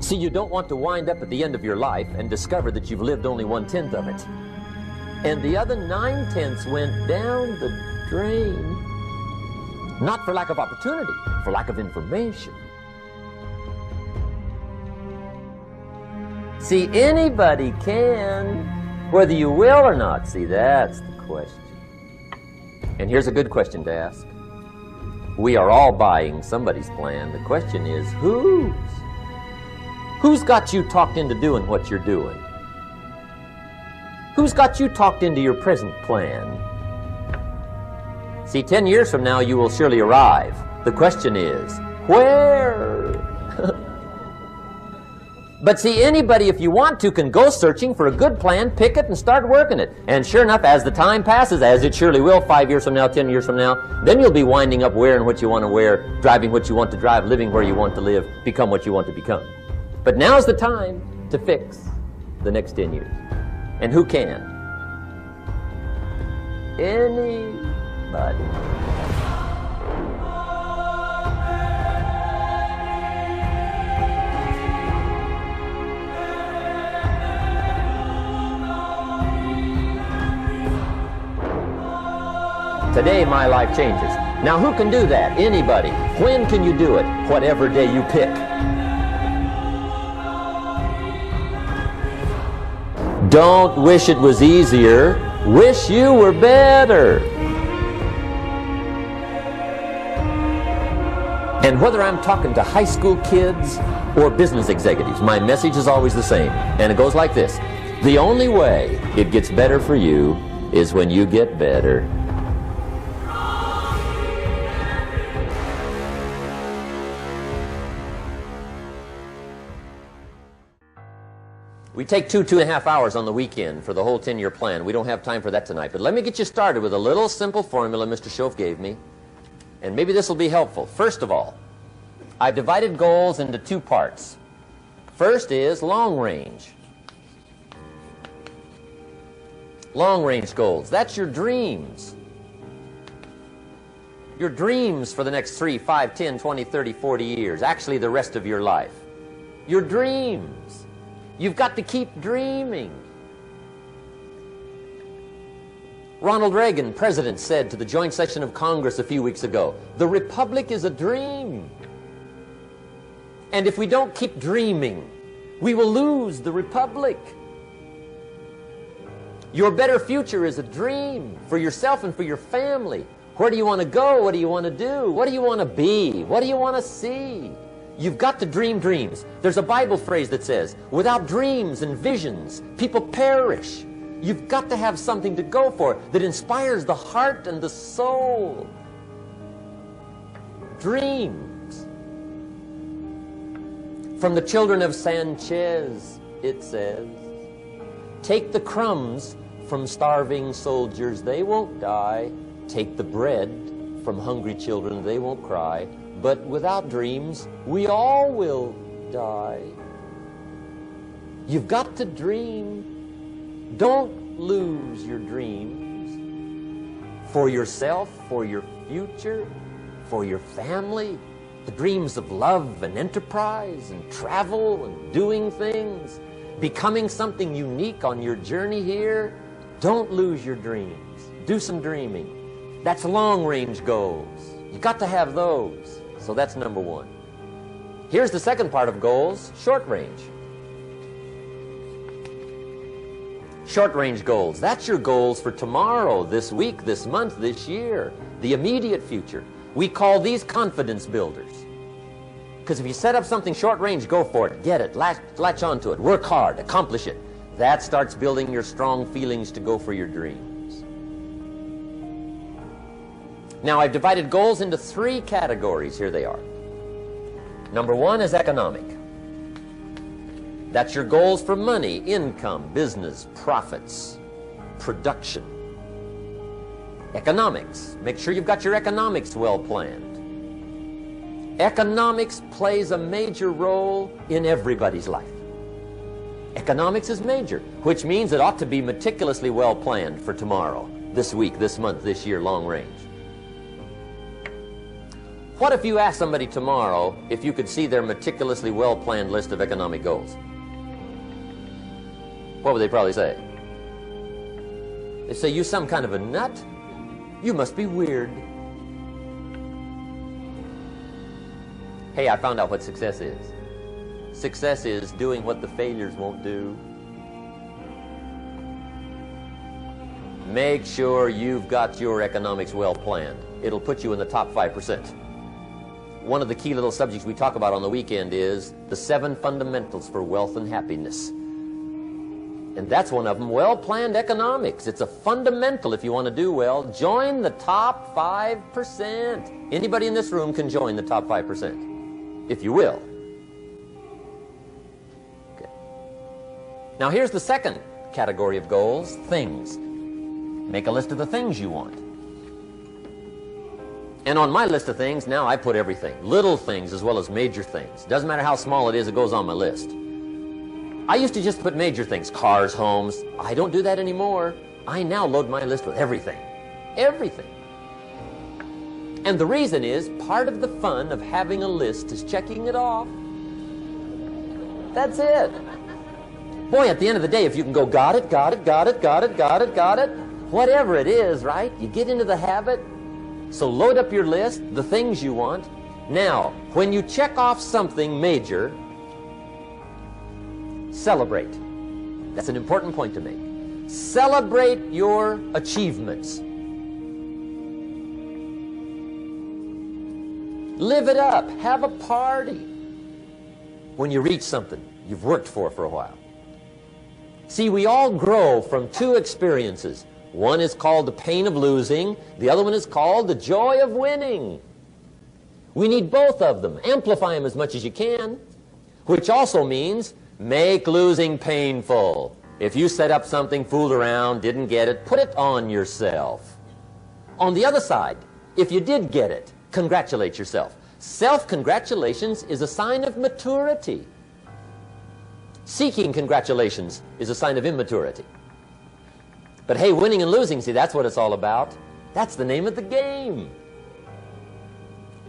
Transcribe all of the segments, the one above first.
See, you don't want to wind up at the end of your life and discover that you've lived only 1/10 of it. And the other 9/10 went down the drain. Not for lack of opportunity, for lack of information. See, anybody can, whether you will or not. See, that's the question. And here's a good question to ask. We are all buying somebody's plan. The question is, whose? Who's got you talked into doing what you're doing? Who's got you talked into your present plan? See, 10 years from now, you will surely arrive. The question is, where? But see, anybody, if you want to, can go searching for a good plan, pick it, and start working it. And sure enough, as the time passes, as it surely will 5 years from now, 10 years from now, then you'll be winding up wearing what you want to wear, driving what you want to drive, living where you want to live, become what you want to become. But now's the time to fix the next 10 years. And who can? Anybody. Today, my life changes. Now, who can do that? Anybody. When can you do it? Whatever day you pick. Don't wish it was easier. Wish you were better. And whether I'm talking to high school kids or business executives, my message is always the same. And it goes like this. The only way it gets better for you is when you get better. We take 2.5 hours on the weekend for the whole 10-year plan. We don't have time for that tonight. But let me get you started with a little simple formula Mr. Shoaff gave me. And maybe this will be helpful. First of all, I've divided goals into 2 parts. First is long range. Long range goals. That's your dreams. Your dreams for the next 3, 5, 10, 20, 30, 40 years. Actually, the rest of your life. Your dreams. You've got to keep dreaming. Ronald Reagan, president, said to the joint session of Congress a few weeks ago, the Republic is a dream. And if we don't keep dreaming, we will lose the Republic. Your better future is a dream for yourself and for your family. Where do you want to go? What do you want to do? What do you want to be? What do you want to see? You've got to dream dreams. There's a Bible phrase that says, without dreams and visions, people perish. You've got to have something to go for that inspires the heart and the soul. Dreams. From the children of Sanchez, it says, take the crumbs from starving soldiers, they won't die. Take the bread from hungry children, they won't cry. But without dreams, we all will die. You've got to dream. Don't lose your dreams. For yourself, for your future, for your family. The dreams of love and enterprise and travel and doing things. Becoming something unique on your journey here. Don't lose your dreams. Do some dreaming. That's long-range goals. You've got to have those. So that's number 1. Here's the second part of goals, short range. Short range goals, that's your goals for tomorrow, this week, this month, this year, the immediate future. We call these confidence builders. Because if you set up something short range, go for it, get it, latch onto it, work hard, accomplish it. That starts building your strong feelings to go for your dreams. Now, I've divided goals into 3 categories. Here they are. Number 1 is economic. That's your goals for money, income, business, profits, production. Economics. Make sure you've got your economics well planned. Economics plays a major role in everybody's life. Economics is major, which means it ought to be meticulously well planned for tomorrow, this week, this month, this year, long range. What if you asked somebody tomorrow if you could see their meticulously well-planned list of economic goals? What would they probably say? They say, you some kind of a nut? You must be weird. Hey, I found out what success is. Success is doing what the failures won't do. Make sure you've got your economics well planned. It'll put you in the top 5%. One of the key little subjects we talk about on the weekend is the 7 fundamentals for wealth and happiness. And that's one of them, well-planned economics. It's a fundamental if you want to do well. Join the top 5%. Anybody in this room can join the top 5%, if you will. Okay. Now here's the second category of goals, things. Make a list of the things you want. And on my list of things, now I put everything. Little things as well as major things. Doesn't matter how small it is, it goes on my list. I used to just put major things, cars, homes. I don't do that anymore. I now load my list with everything. Everything. And the reason is, part of the fun of having a list is checking it off. That's it. Boy, at the end of the day, if you can go, got it, got it, got it, got it, got it, got it, whatever it is, right? You get into the habit. So load up your list, the things you want. Now, when you check off something major, celebrate. That's an important point to make. Celebrate your achievements. Live it up. Have a party when you reach something you've worked for a while. See, we all grow from 2 experiences. One is called the pain of losing. The other one is called the joy of winning. We need both of them. Amplify them as much as you can, which also means make losing painful. If you set up something, fooled around, didn't get it, put it on yourself. On the other side, if you did get it, congratulate yourself. Self-congratulations is a sign of maturity. Seeking congratulations is a sign of immaturity. But hey, winning and losing, see, that's what it's all about. That's the name of the game.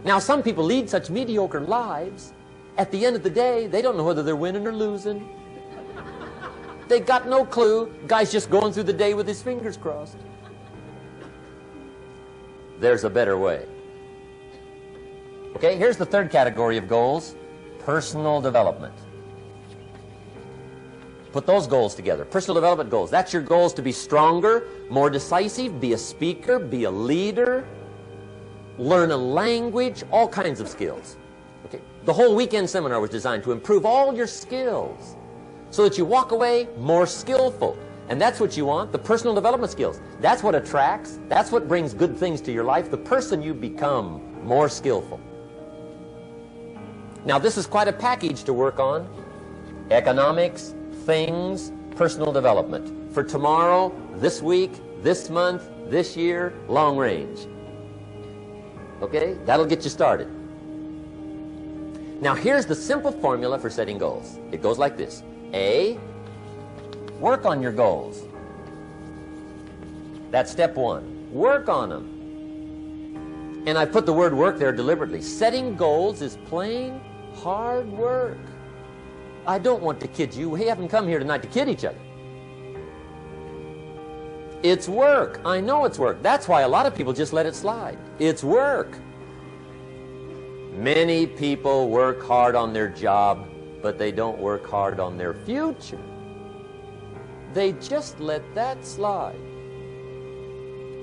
Now, some people lead such mediocre lives, at the end of the day, they don't know whether they're winning or losing. They got no clue. Guy's just going through the day with his fingers crossed. There's a better way. Okay, here's the third category of goals, personal development. Put those goals together. Personal development goals. That's your goals to be stronger, more decisive, be a speaker, be a leader, learn a language, all kinds of skills. Okay. The whole weekend seminar was designed to improve all your skills so that you walk away more skillful. And that's what you want, the personal development skills. That's what attracts, that's what brings good things to your life, the person you become, more skillful. Now, this is quite a package to work on. Economics, things, personal development. For tomorrow, this week, this month, this year, long range. Okay? That'll get you started. Now, here's the simple formula for setting goals. It goes like this. A, work on your goals. That's step 1. Work on them. And I put the word work there deliberately. Setting goals is plain hard work. I don't want to kid you. We haven't come here tonight to kid each other. It's work. I know it's work. That's why a lot of people just let it slide. It's work. Many people work hard on their job, but they don't work hard on their future. They just let that slide.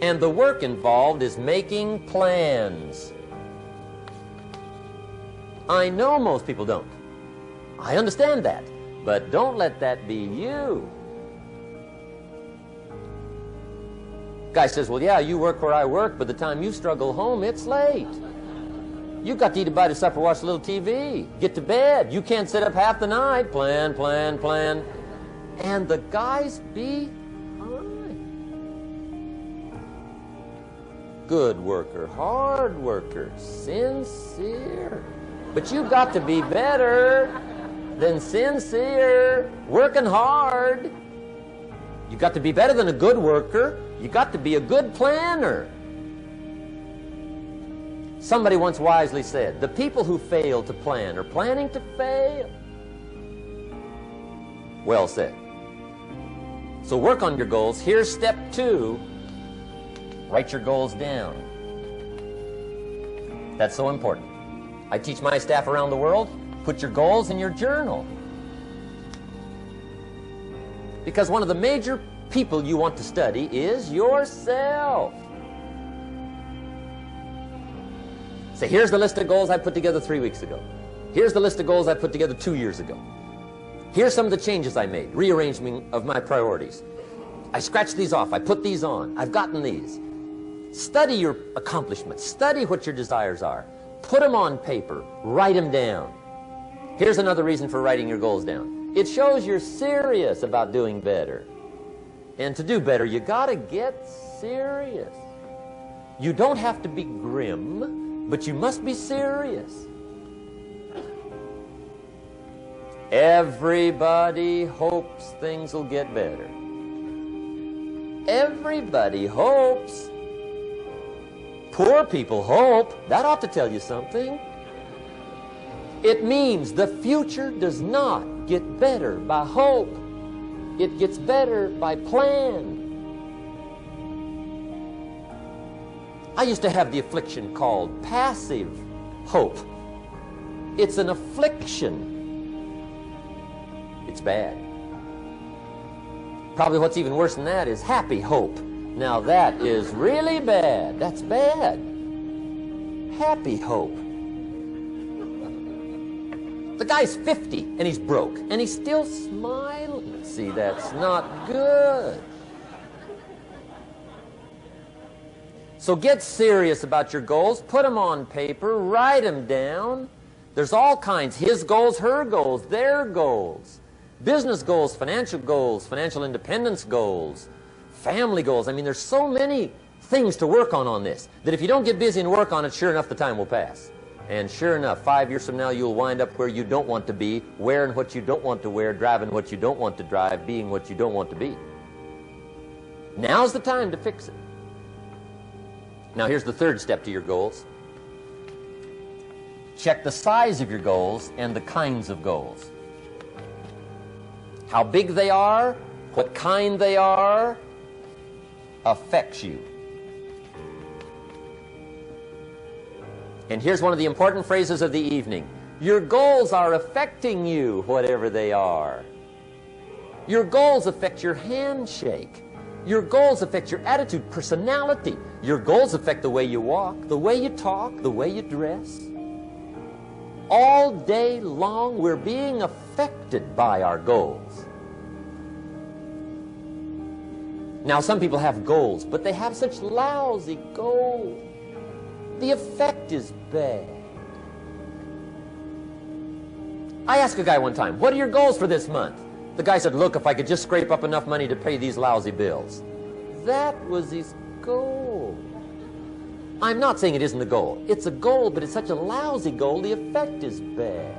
And the work involved is making plans. I know most people don't. I understand that, but don't let that be you. Guy says, well, yeah, you work where I work, but the time you struggle home, it's late. You've got to eat a bite of supper, watch a little TV, get to bed. You can't sit up half the night. Plan, plan, plan. And the guys behind. Good worker, hard worker, sincere. But you've got to be better than sincere, working hard. You've got to be better than a good worker. You've got to be a good planner. Somebody once wisely said, the people who fail to plan are planning to fail. Well said. So work on your goals. Here's step 2. Write your goals down. That's so important. I teach my staff around the world, put your goals in your journal. Because one of the major people you want to study is yourself. Say, here's the list of goals I put together 3 weeks ago. Here's the list of goals I put together 2 years ago. Here's some of the changes I made, rearrangement of my priorities. I scratched these off, I put these on, I've gotten these. Study your accomplishments, study what your desires are. Put them on paper, write them down. Here's another reason for writing your goals down. It shows you're serious about doing better. And to do better, you gotta get serious. You don't have to be grim, but you must be serious. Everybody hopes things will get better. Everybody hopes. Poor people hope. That ought to tell you something. It means the future does not get better by hope. It gets better by plan. I used to have the affliction called passive hope. It's an affliction. It's bad. Probably what's even worse than that is happy hope. Now that is really bad. That's bad. Happy hope. The guy's 50 and he's broke and he's still smiling. See, that's not good. So get serious about your goals. Put them on paper. Write them down. There's all kinds. His goals, her goals, their goals. Business goals, financial independence goals, family goals. I mean, there's so many things to work on this that if you don't get busy and work on it, sure enough, the time will pass. And sure enough, 5 years from now, you'll wind up where you don't want to be, wearing what you don't want to wear, driving what you don't want to drive, being what you don't want to be. Now's the time to fix it. Now, here's the third step to your goals. Check the size of your goals and the kinds of goals. How big they are, what kind they are, affects you. And here's one of the important phrases of the evening. Your goals are affecting you, whatever they are. Your goals affect your handshake. Your goals affect your attitude, personality. Your goals affect the way you walk, the way you talk, the way you dress. All day long, we're being affected by our goals. Now, some people have goals, but they have such lousy goals. The effect is bad. I asked a guy one time, what are your goals for this month? The guy said, look, if I could just scrape up enough money to pay these lousy bills. That was his goal. I'm not saying it isn't a goal. It's a goal, but it's such a lousy goal, the effect is bad.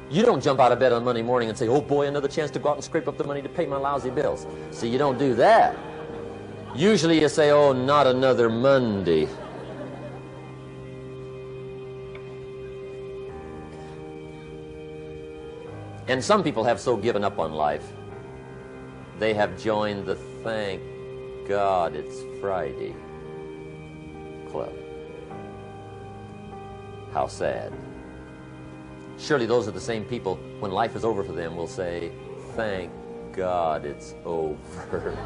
You don't jump out of bed on Monday morning and say, oh boy, another chance to go out and scrape up the money to pay my lousy bills. See, you don't do that. Usually you say, oh, not another Monday. And some people have so given up on life, they have joined the thank God it's Friday club. How sad. Surely those are the same people, when life is over for them, will say, thank God it's over.